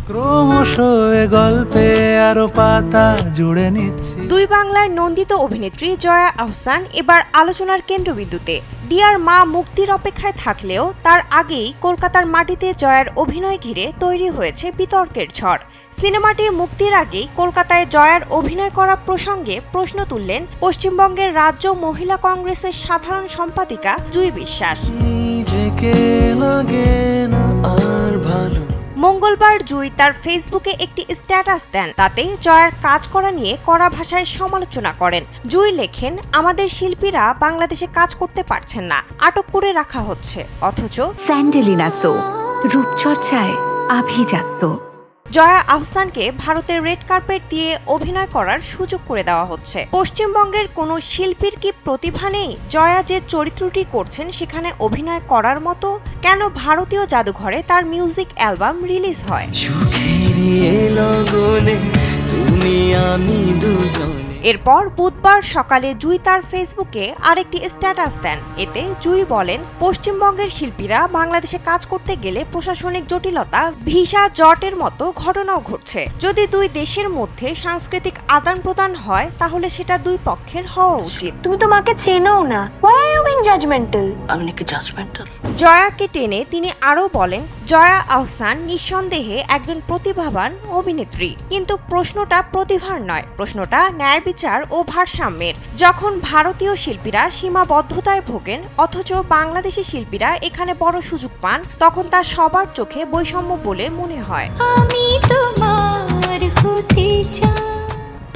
ক্রমশ গল্পে আরো পাতা জুড়ে নিচ্ছি। দুই বাংলার নন্দিত অভিনেত্রী জয়া আহসান এবার আলোচনার কেন্দ্রবিন্দুতে। ডিয়ার মা মুক্তির অপেক্ষায় থাকলেও তার আগেই কলকাতার মাটিতে জয়ার অভিনয় ঘিরে তৈরি হয়েছে বিতর্কের ঝড়। সিনেমাটি মুক্তির আগেই কলকাতায় জয়ার অভিনয় করা প্রসঙ্গে প্রশ্ন তুললেন পশ্চিমবঙ্গের রাজ্য মহিলা কংগ্রেসের সাধারণ সম্পাদিকা জুঁই বিশ্বাস। মঙ্গলবার জুঁই তার ফেসবুকে একটি স্ট্যাটাস দেন। তাতে জয়ার কাজ করা নিয়ে কড়া ভাষায় সমালোচনা করেন। জুঁই লেখেন, আমাদের শিল্পীরা বাংলাদেশে কাজ করতে পারছেন না, আটক করে রাখা হচ্ছে, অথচ স্যান্ডেলিনা সো রূপচর্চায় আভিজাত্য। জয়া আহসানকে ভারতের রেড কার্পেট দিয়ে অভিনয় করার সুযোগ করে দেওয়া হচ্ছে। পশ্চিমবঙ্গের কোনো শিল্পীর কি প্রতিভা নেই? জয়া যে চরিত্রটি করছেন সেখানে অভিনয় করার মতো? কেন ভারতীয় জাদুঘরে তার মিউজিক অ্যালবাম রিলিজ হয়? এরপর বুধবার সকালে জুঁই তার ফেসবুকে আরেকটি স্ট্যাটাস দেন। এতে জুঁই বলেন, পশ্চিমবঙ্গের শিল্পীরা বাংলাদেশে কাজ করতে গেলে প্রশাসনিক জটিলতা, ভিসা জটের মতো ঘটনাও ঘটছে। যদি দুই দেশের মধ্যে সাংস্কৃতিক আদান প্রদান হয় তাহলে সেটা দুই পক্ষের হওয়া উচিত। তুমি তো মাকে চেনো না, why are you being judgmental? আমি নাকি judgmental? জয়াকে টেনে তিনি আরও বলেন, জয়া আহসান নিঃসন্দেহে একজন প্রতিভাবান অভিনেত্রী, কিন্তু প্রশ্নটা প্রতিভার নয়, প্রশ্নটা ন্যায় বিচার ও ভারসাম্যের। যখন ভারতীয় শিল্পীরা সীমাবদ্ধতায় ভোগেন অথচ বাংলাদেশি শিল্পীরা এখানে বড় সুযোগ পান, তখন তা সবার চোখে বৈষম্য বলে মনে হয়। আমি তোমার হতে চাই।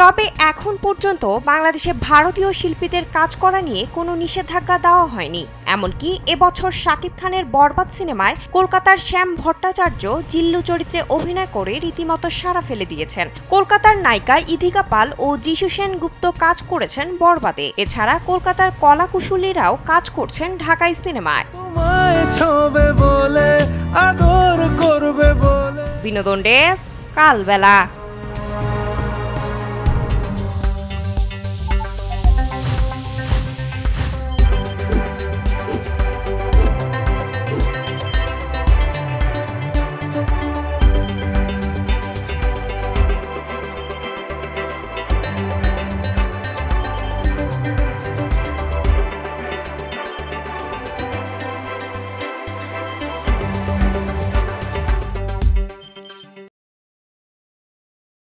তবে এখন পর্যন্ত বাংলাদেশে ভারতীয় শিল্পীদের কাজ করা নিয়ে কোনো নিষেধাজ্ঞা দেওয়া হয়নি। এমনকি এবছর শাকিব খানের বরবাদ সিনেমায় কলকাতার শ্যাম ভট্টাচার্য জিল্লু চরিত্রে অভিনয় করে রীতিমতো সাড়া ফেলে দিয়েছেন। কলকাতার নায়িকা ইধিকা পাল ও যিশু সেনগুপ্ত কাজ করেছেন বরবাদে। এছাড়া কলকাতার কলাকুশলীরাও কাজ করছেন ঢাকাই সিনেমায়। বিনোদন ডেস্ক, কালবেলা।